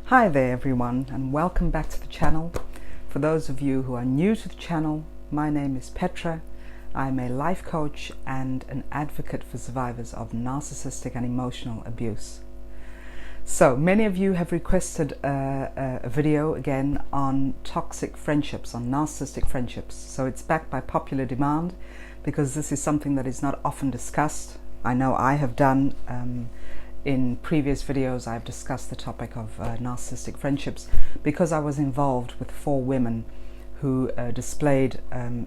Hi there everyone, and welcome back to the channel. For those of you who are new to the channel, my name is Petra. I'm a life coach and an advocate for survivors of narcissistic and emotional abuse. So many of you have requested a video again on toxic friendships, on narcissistic friendships. So it's back by popular demand because this is something that is not often discussed. I know I have done in previous videos. I've discussed the topic of narcissistic friendships because I was involved with 4 women who displayed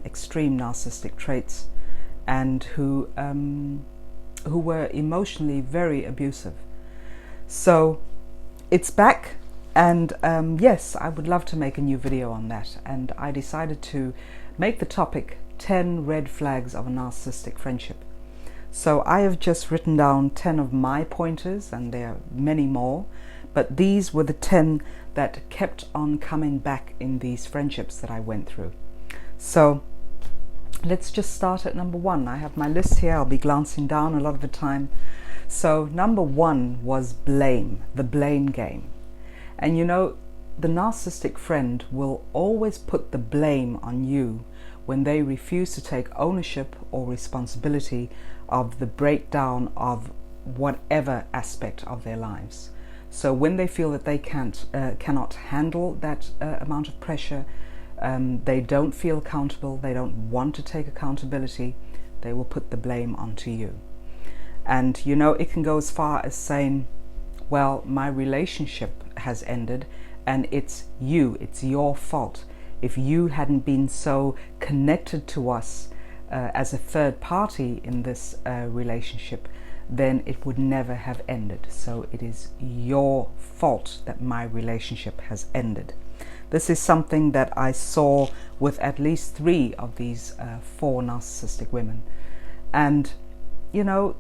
extreme narcissistic traits and who were emotionally very abusive. So it's back, and yes, I would love to make a new video on that, and I decided to make the topic 10 red flags of a narcissistic friendship. So I have just written down 10 of my pointers, and there are many more, but these were the 10 that kept on coming back in these friendships that I went through. So let's just start at number 1. I have my list here. I'll be glancing down a lot of the time. So number 1 was blame, the blame game. And you know, the narcissistic friend will always put the blame on you when they refuse to take ownership or responsibility of the breakdown of whatever aspect of their lives. So when they feel that they cannot handle that amount of pressure, they don't feel accountable, they don't want to take accountability, they will put the blame onto you. And you know, it can go as far as saying, well, my relationship has ended and it's you, it's your fault. If you hadn't been so connected to us as a third party in this relationship, then it would never have ended. So it is your fault that my relationship has ended. This is something that I saw with at least 3 of these 4 narcissistic women. And you know,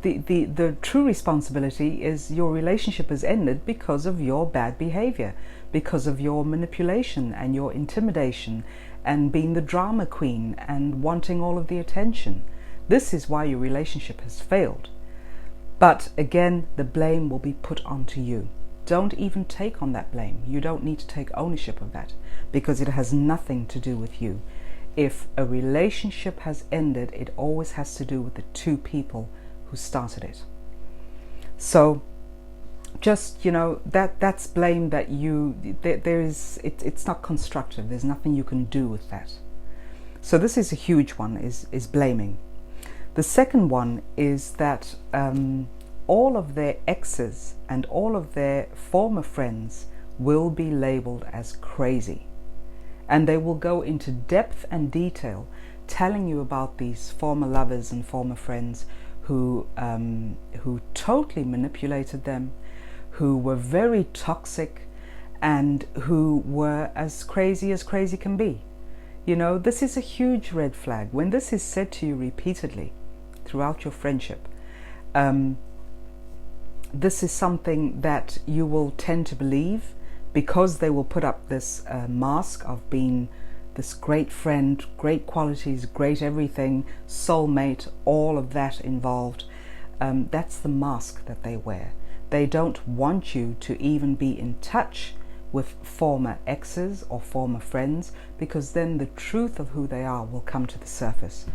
the true responsibility is your relationship has ended because of your bad behavior, because of your manipulation and your intimidation and being the drama queen and wanting all of the attention. This is why your relationship has failed. But again, the blame will be put onto you. Don't even take on that blame. You don't need to take ownership of that because it has nothing to do with you. If a relationship has ended, it always has to do with the 2 people who started it. So just, you know, that's blame that it's not constructive. There's nothing you can do with that. So this is a huge one, is blaming. The second one is that all of their exes and all of their former friends will be labeled as crazy. And they will go into depth and detail telling you about these former lovers and former friends who totally manipulated them, who were very toxic, and who were as crazy can be. You know, this is a huge red flag. When this is said to you repeatedly throughout your friendship, this is something that you will tend to believe, because they will put up this mask of being this great friend, great qualities, great everything, soulmate, all of that involved. That's the mask that they wear. They don't want you to even be in touch with former exes or former friends, because then the truth of who they are will come to the surface.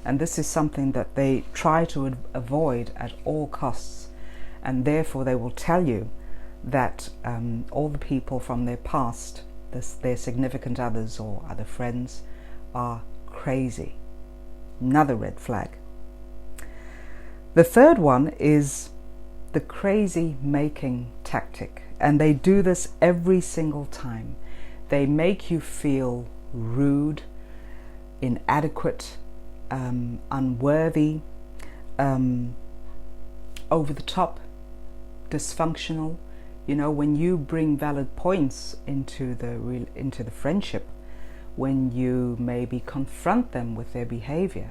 And this is something that they try to avoid at all costs. And therefore they will tell you that all the people from their past, their significant others or other friends, are crazy. Another red flag. The third one is the crazy making tactic, and they do this every single time. They make you feel rude, inadequate, unworthy, over the top, dysfunctional. You know, when you bring valid points into the friendship, when you maybe confront them with their behavior,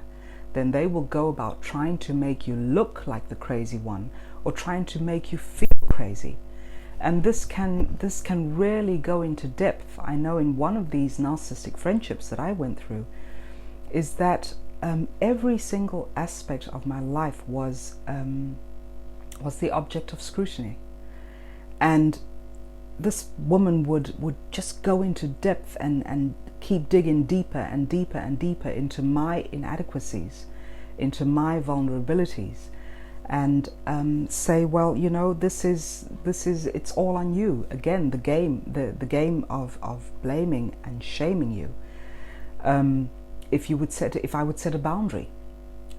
then they will go about trying to make you look like the crazy one, or trying to make you feel crazy. And this can really go into depth. I know in one of these narcissistic friendships that I went through, is that every single aspect of my life was the object of scrutiny. And this woman would just go into depth and keep digging deeper and deeper and deeper into my inadequacies, into my vulnerabilities, and say, well, you know, this is it's all on you. Again, the game of blaming and shaming you. If I would set a boundary,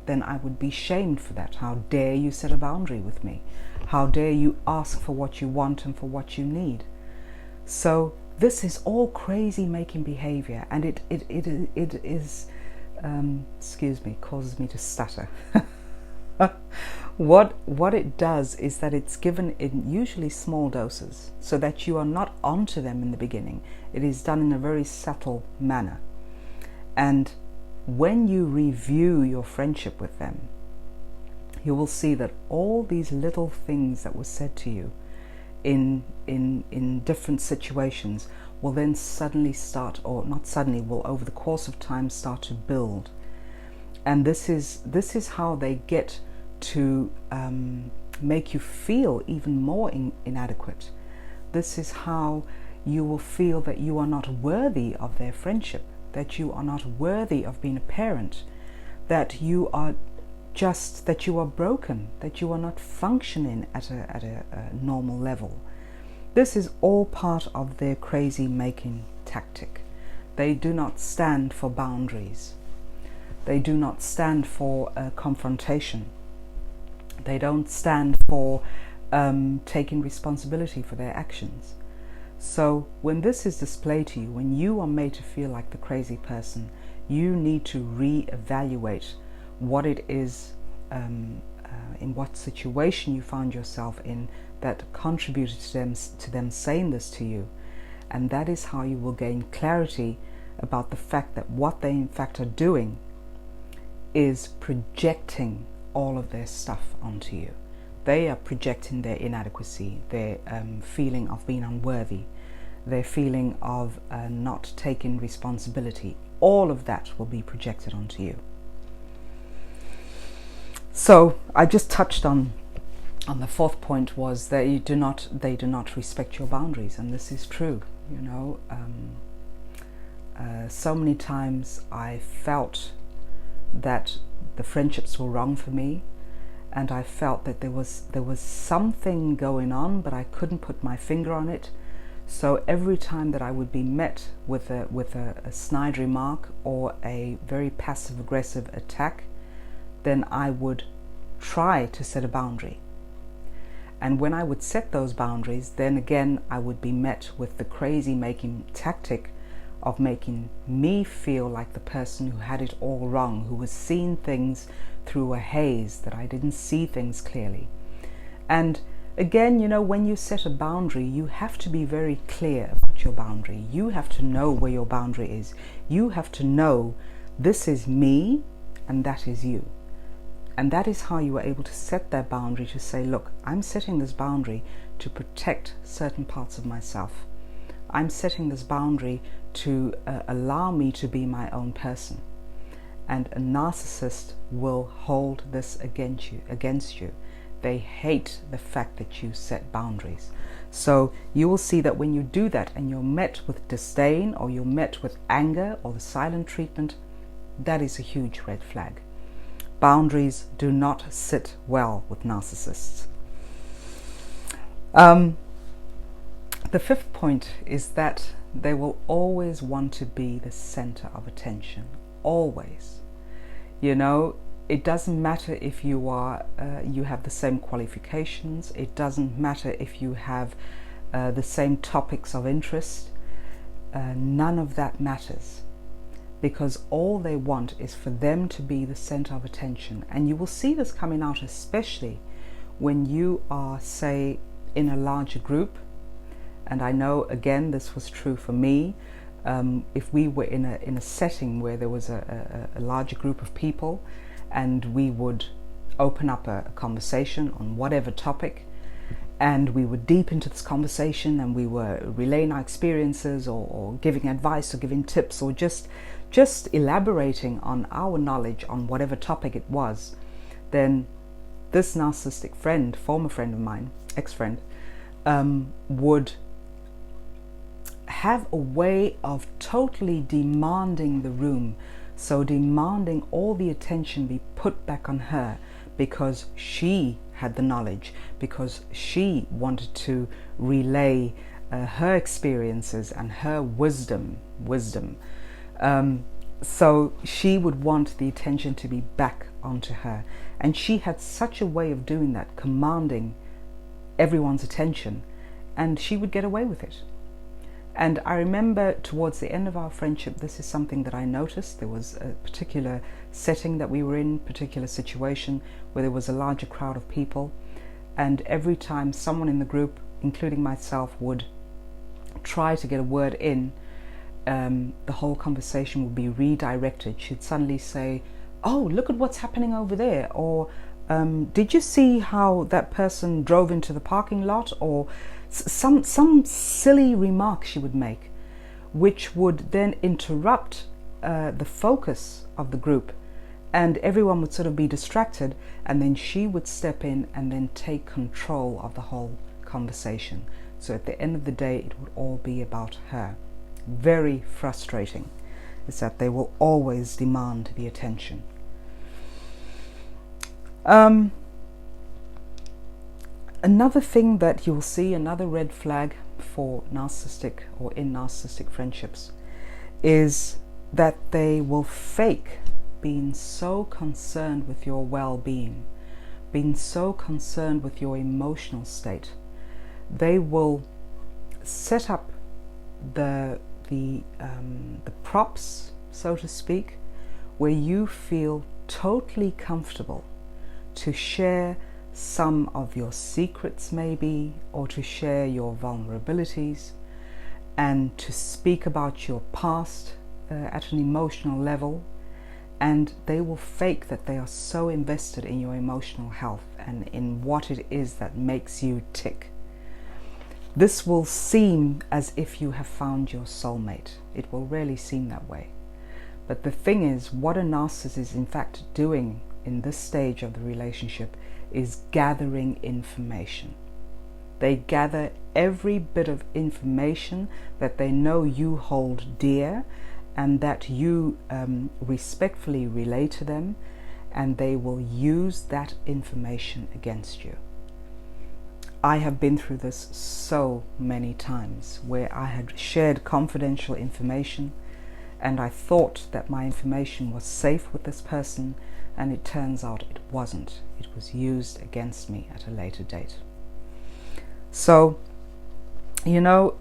then I would be shamed for that. How dare you set a boundary with me? How dare you ask for what you want and for what you need? So this is all crazy making behavior, and it is excuse me, causes me to stutter. What it does is that it's given in usually small doses, so that you are not onto them in the beginning. It is done in a very subtle manner, and when you review your friendship with them, you will see that all these little things that were said to you in different situations will then suddenly start, or not suddenly, will over the course of time start to build. And this is how they get to make you feel even more inadequate. This is how you will feel that you are not worthy of their friendship, that you are not worthy of being a parent, that you are broken, that you are not functioning at a normal level. This is all part of their crazy making tactic. They do not stand for boundaries. They do not stand for confrontation. They don't stand for taking responsibility for their actions. So when this is displayed to you, when you are made to feel like the crazy person, you need to re-evaluate what it is, in what situation you found yourself in that contributed to them saying this to you. And that is how you will gain clarity about the fact that what they in fact are doing is projecting all of their stuff onto you. They are projecting their inadequacy, their feeling of being unworthy, their feeling of not taking responsibility. All of that will be projected onto you. So I just touched on the fourth point, was that they do not respect your boundaries, and this is true. You know, so many times I felt that the friendships were wrong for me, and I felt that there was something going on, but I couldn't put my finger on it. So every time that I would be met with a snide remark or a very passive aggressive attack, then I would try to set a boundary. And when I would set those boundaries, then again I would be met with the crazy making tactic of making me feel like the person who had it all wrong, who was seeing things through a haze, that I didn't see things clearly. And again, you know, when you set a boundary, you have to be very clear about your boundary. You have to know where your boundary is. You have to know, this is me and that is you. And that is how you are able to set that boundary, to say, look, I'm setting this boundary to protect certain parts of myself. I'm setting this boundary to allow me to be my own person. And a narcissist will hold this against you. They hate the fact that you set boundaries. So you will see that when you do that and you're met with disdain, or you're met with anger or the silent treatment, that is a huge red flag. Boundaries do not sit well with narcissists. The fifth point is that they will always want to be the center of attention. Always. You know, it doesn't matter if you have the same qualifications. It doesn't matter if you have the same topics of interest. None of that matters, because all they want is for them to be the center of attention. And you will see this coming out especially when you are, say, in a larger group. And I know, again, this was true for me. If we were in a setting where there was a larger group of people, and we would open up a conversation on whatever topic, and we were deep into this conversation, and we were relaying our experiences, or giving advice, or giving tips, or just elaborating on our knowledge on whatever topic it was, then this narcissistic friend, former friend of mine, ex-friend, would have a way of totally demanding the room. So demanding all the attention be put back on her because she had the knowledge, because she wanted to relay her experiences and her wisdom. So she would want the attention to be back onto her. And she had such a way of doing that, commanding everyone's attention, and she would get away with it. And I remember towards the end of our friendship, this is something that I noticed. There was a particular setting that we were in, particular situation where there was a larger crowd of people. And every time someone in the group, including myself, would try to get a word in, the whole conversation would be redirected. She'd suddenly say, "Oh, look at what's happening over there," or "Did you see how that person drove into the parking lot?" Or some silly remark she would make, which would then interrupt the focus of the group, and everyone would sort of be distracted, and then she would step in and then take control of the whole conversation. So at the end of the day, it would all be about her. Very frustrating is that they will always demand the attention. Another thing that you'll see, another red flag for narcissistic or in narcissistic friendships, is that they will fake being so concerned with your well-being, being so concerned with your emotional state. They will set up the props, so to speak, where you feel totally comfortable to share some of your secrets maybe, or to share your vulnerabilities, and to speak about your past at an emotional level. And they will fake that they are so invested in your emotional health and in what it is that makes you tick. This will seem as if you have found your soulmate. It will really seem that way. But the thing is, what a narcissist is in fact doing in this stage of the relationship is gathering information. They gather every bit of information that they know you hold dear and that you respectfully relay to them, and they will use that information against you. I have been through this so many times where I had shared confidential information and I thought that my information was safe with this person, and it turns out it wasn't. It was used against me at a later date. So, you know,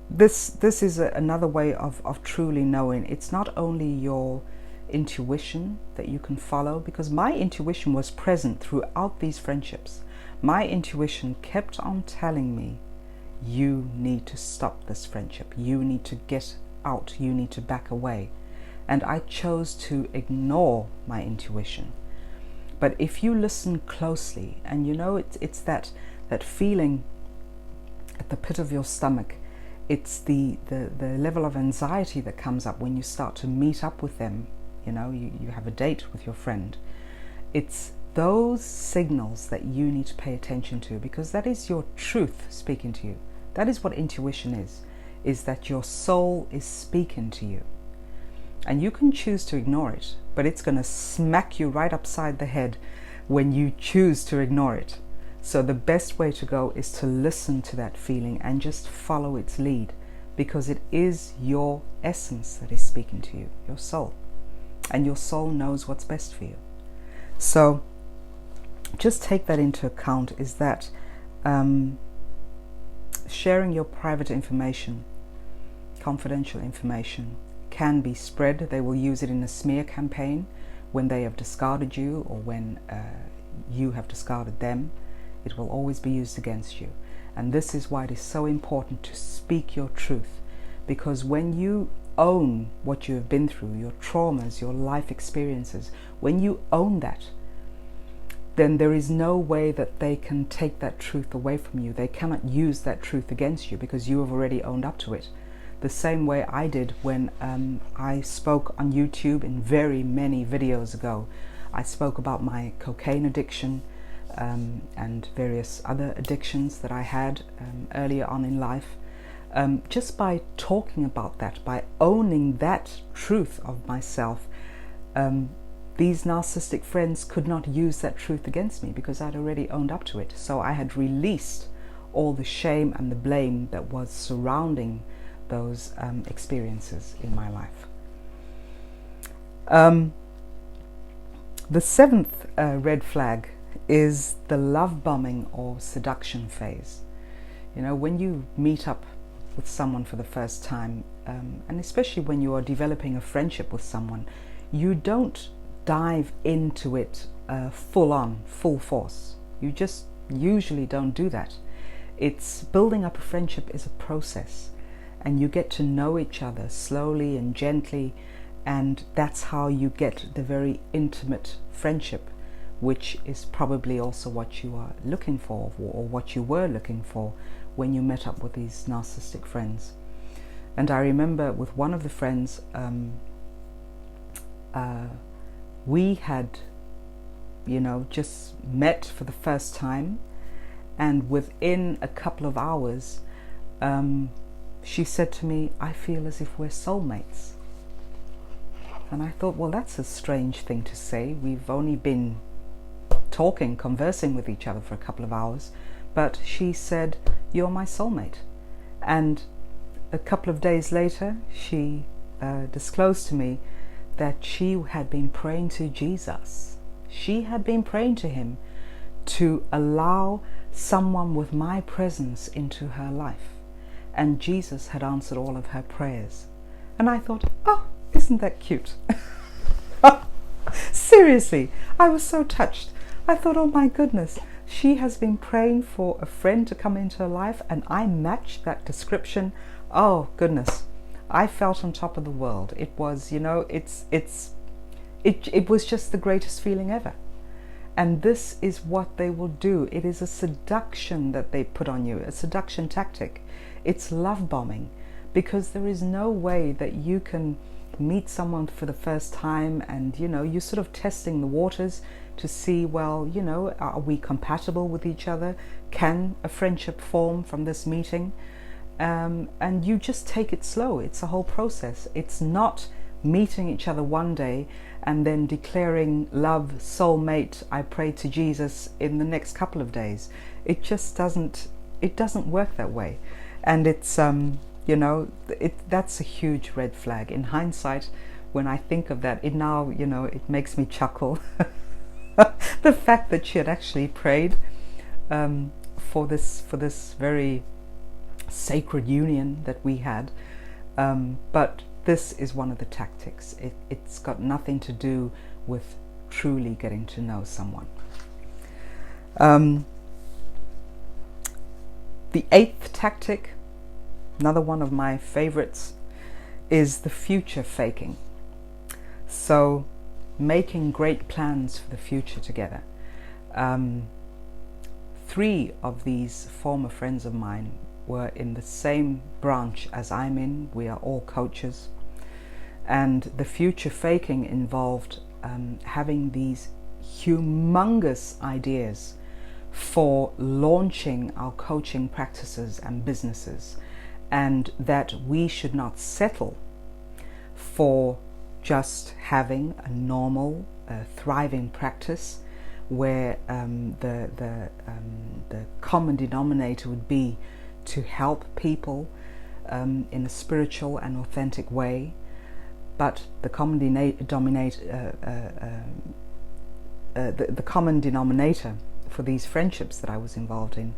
this is another way of truly knowing. It's not only your intuition that you can follow, because my intuition was present throughout these friendships. My intuition kept on telling me, you need to stop this friendship, you need to get out, you need to back away. And I chose to ignore my intuition. But if you listen closely, and you know, it's that feeling at the pit of your stomach, it's the level of anxiety that comes up when you start to meet up with them. You know, you have a date with your friend. It's those signals that you need to pay attention to, because that is your truth speaking to you. That is what intuition is that your soul is speaking to you. And you can choose to ignore it, but it's going to smack you right upside the head when you choose to ignore it. So the best way to go is to listen to that feeling and just follow its lead, because it is your essence that is speaking to you, your soul. And your soul knows what's best for you. So just take that into account, is that sharing your private information, confidential information, can be spread. They will use it in a smear campaign when they have discarded you, or when you have discarded them. It will always be used against you. And this is why it is so important to speak your truth, because when you own what you have been through, your traumas, your life experiences, when you own that, then there is no way that they can take that truth away from you. They cannot use that truth against you, because you have already owned up to it. The same way I did when I spoke on YouTube in very many videos ago. I spoke about my cocaine addiction and various other addictions that I had earlier on in life. just by talking about that, by owning that truth of myself, these narcissistic friends could not use that truth against me because I'd already owned up to it. So I had released all the shame and the blame that was surrounding those experiences in my life. The seventh red flag is the love bombing or seduction phase. You know, when you meet up with someone for the first time, and especially when you are developing a friendship with someone, you don't dive into it full on, full force. You just usually don't do that. It's building up a friendship is a process, and you get to know each other slowly and gently, and that's how you get the very intimate friendship, which is probably also what you are looking for, or what you were looking for when you met up with these narcissistic friends. And I remember with one of the friends, we had, just met for the first time, and within a couple of hours, she said to me, "I feel as if we're soulmates." And I thought, well, that's a strange thing to say. We've only been talking, conversing with each other for a couple of hours, but she said, "You're my soulmate." And a couple of days later, she disclosed to me that she had been praying to Jesus. She had been praying to him to allow someone with my presence into her life. And Jesus had answered all of her prayers. And I thought, oh, isn't that cute? Seriously, I was so touched. I thought, oh my goodness, she has been praying for a friend to come into her life, and I matched that description. Oh goodness, I felt on top of the world. It was, it was just the greatest feeling ever. And this is what they will do. It is a seduction that they put on you, a seduction tactic. It's love bombing, because there is no way that you can meet someone for the first time and, you're sort of testing the waters to see, well, are we compatible with each other? Can a friendship form from this meeting? And you just take it slow. It's a whole process. It's not meeting each other one day and then declaring love, soulmate, I pray to Jesus in the next couple of days. It just doesn't work that way. And it's, that's a huge red flag. In hindsight, when I think of that, it now, it makes me chuckle. The fact that she had actually prayed for this very sacred union that we had. But this is one of the tactics. It's got nothing to do with truly getting to know someone. The eighth tactic, another one of my favorites, is the future faking. So making great plans for the future together. 3 of these former friends of mine were in the same branch as I'm in. We are all coaches. And the future faking involved having these humongous ideas for launching our coaching practices and businesses, and that we should not settle for just having a normal, thriving practice where the common denominator would be to help people in a spiritual and authentic way. But the common denominator for these friendships that I was involved in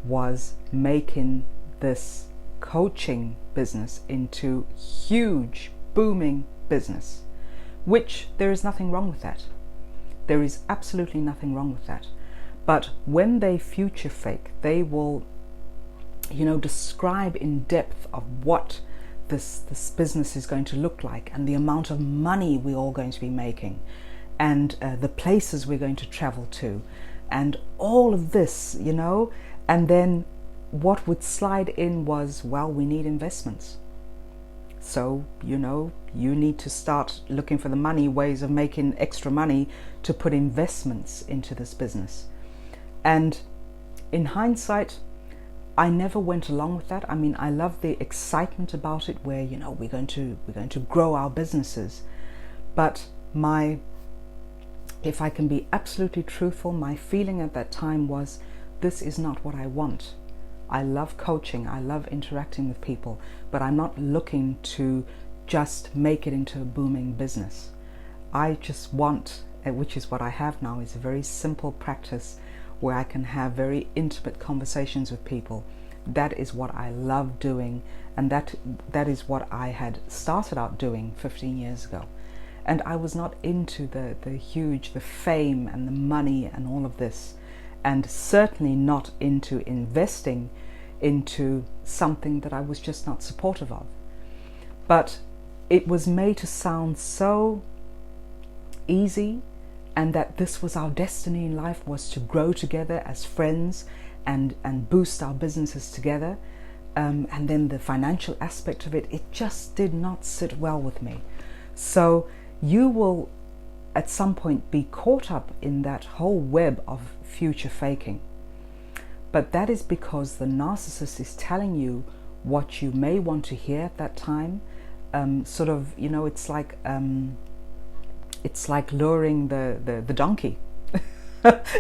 was making this coaching business into huge, booming business, which there is nothing wrong with that. There is absolutely nothing wrong with that. But when they future fake, they will, describe in depth of what this business is going to look like, and the amount of money we're all going to be making, and the places we're going to travel to, and all of this, and then what would slide in was, well, we need investments. So, you need to start looking for the money, ways of making extra money to put investments into this business. And in hindsight, I never went along with that. I mean, I love the excitement about it, where, you know, we're going to grow our businesses. But if I can be absolutely truthful, my feeling at that time was, this is not what I want. I love coaching, I love interacting with people, but I'm not looking to just make it into a booming business. I just want, which is what I have now, is a very simple practice where I can have very intimate conversations with people. That is what I love doing, and that is what I had started out doing 15 years ago. And I was not into the fame and the money and all of this, and certainly not into investing into something that I was just not supportive of. But it was made to sound so easy, and that this was our destiny in life, was to grow together as friends and boost our businesses together. And then the financial aspect of it, it just did not sit well with me. So you will at some point be caught up in that whole web of future faking. But that is because the narcissist is telling you what you may want to hear at that time. Sort of, you know, it's like luring the donkey,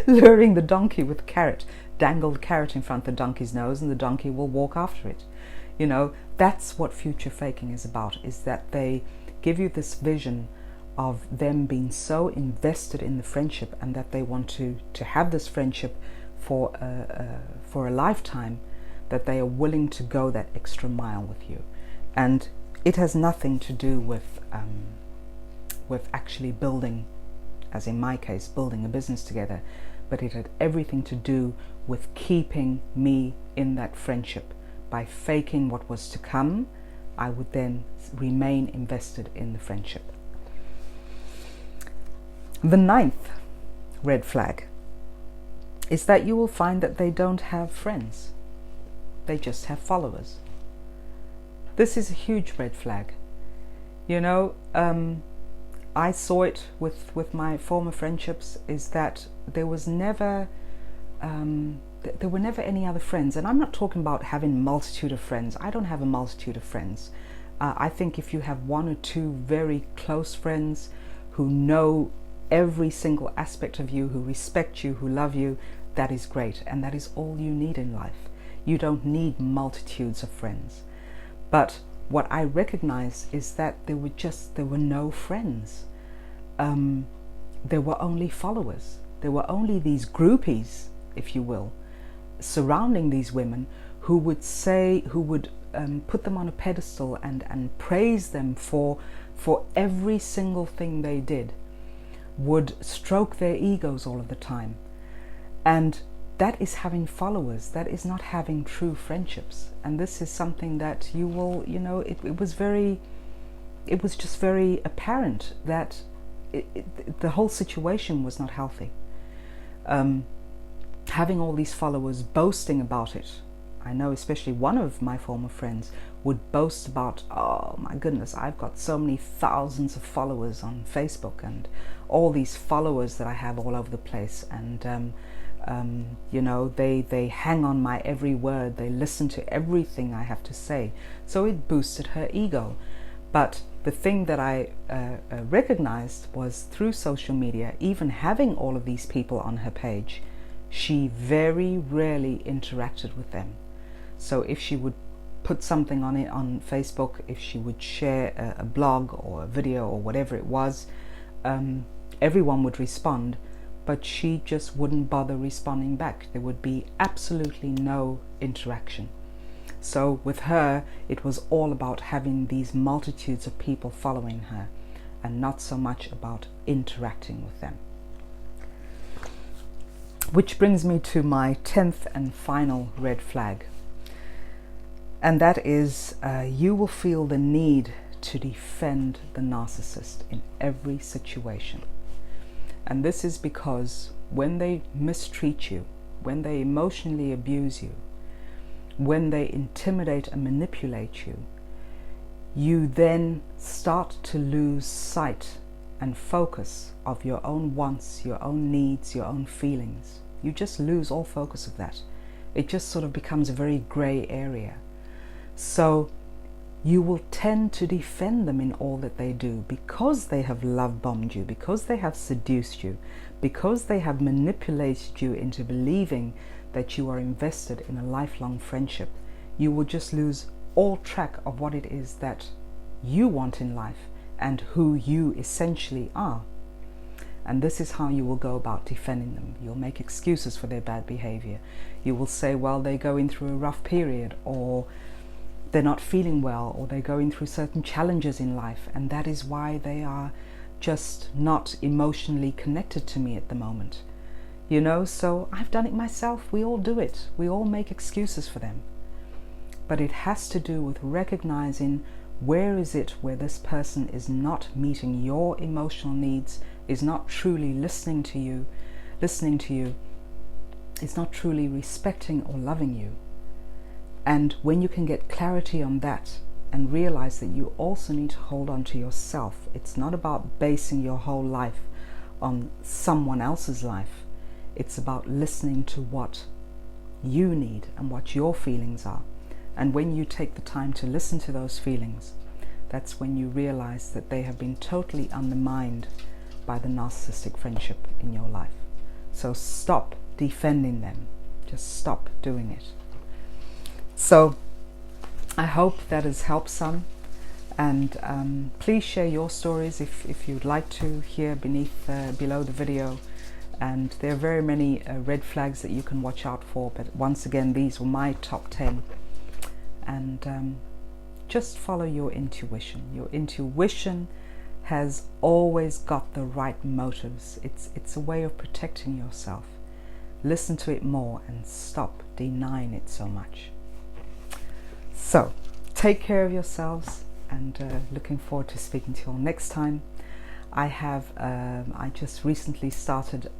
luring the donkey with carrot, dangle the carrot in front of the donkey's nose, and the donkey will walk after it. You know, that's what future faking is about, is that they give you this vision of them being so invested in the friendship, and that they want to have this friendship for a lifetime, that they are willing to go that extra mile with you. And it has nothing to do with actually building, as in my case, building a business together, but it had everything to do with keeping me in that friendship. By faking what was to come, I would then remain invested in the friendship. The 9th red flag is that you will find that they don't have friends. They just have followers. This is a huge red flag. You know, I saw it with my former friendships, is that there was never, there were never any other friends. And I'm not talking about having a multitude of friends. I don't have a multitude of friends. I think if you have 1 or 2 very close friends who know every single aspect of you, who respect you, who love you, that is great. And that is all you need in life. You don't need multitudes of friends. But what I recognize is that there were no friends. There were only followers. There were only these groupies, if you will, surrounding these women who would put them on a pedestal and praise them for every single thing they did, would stroke their egos all of the time. And that is having followers. That is not having true friendships. And this is something that you will, you know, it was just very apparent that the whole situation was not healthy. Having all these followers boasting about it. I know especially one of my former friends would boast about, oh my goodness, I've got so many thousands of followers on Facebook, and all these followers that I have all over the place, and you know, they hang on my every word, they listen to everything I have to say. So it boosted her ego. But the thing that I recognized was, through social media, even having all of these people on her page, she very rarely interacted with them. So if she would put something on it on Facebook, if she would share a blog or a video or whatever it was, everyone would respond, but she just wouldn't bother responding back. There would be absolutely no interaction. So with her, it was all about having these multitudes of people following her, and not so much about interacting with them. Which brings me to my 10th and final red flag. And that is, you will feel the need to defend the narcissist in every situation. And this is because when they mistreat you, when they emotionally abuse you, when they intimidate and manipulate you, you then start to lose sight and focus of your own wants, your own needs, your own feelings. You just lose all focus of that. It just sort of becomes a very grey area. So you will tend to defend them in all that they do, because they have love bombed you, because they have seduced you, because they have manipulated you into believing that you are invested in a lifelong friendship. You will just lose all track of what it is that you want in life and who you essentially are. And this is how you will go about defending them. You'll make excuses for their bad behavior. You will say, well, they're going through a rough period, or they're not feeling well, or they're going through certain challenges in life, and that is why they are just not emotionally connected to me at the moment. You know, so I've done it myself. We all do it. We all make excuses for them. But it has to do with recognizing where is it where this person is not meeting your emotional needs, is not truly listening to you, is not truly respecting or loving you. And when you can get clarity on that and realize that you also need to hold on to yourself, it's not about basing your whole life on someone else's life. It's about listening to what you need and what your feelings are. And when you take the time to listen to those feelings, that's when you realize that they have been totally undermined by the narcissistic friendship in your life. So stop defending them. Just stop doing it. So I hope that has helped some. And please share your stories if you'd like to here below the video. And there are very many red flags that you can watch out for, but once again, these were my top 10. And just follow your intuition. Your intuition has always got the right motives. It's a way of protecting yourself. Listen to it more and stop denying it so much. So take care of yourselves, and looking forward to speaking to you all next time. I just recently started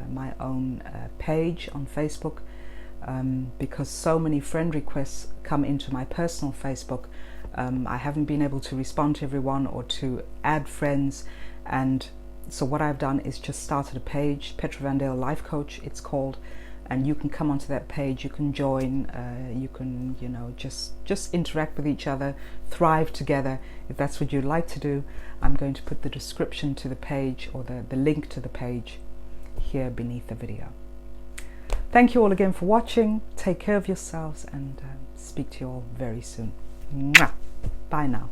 my own page on Facebook, because so many friend requests come into my personal Facebook. I haven't been able to respond to everyone or to add friends, and so what I've done is just started a page, Petra Van Dale Life Coach it's called, and you can come onto that page, you can join, you can, you know, just interact with each other, thrive together. If that's what you'd like to do, I'm going to put the description to the page, or the link to the page here beneath the video. Thank you all again for watching. Take care of yourselves, and speak to you all very soon. Mwah! Bye now.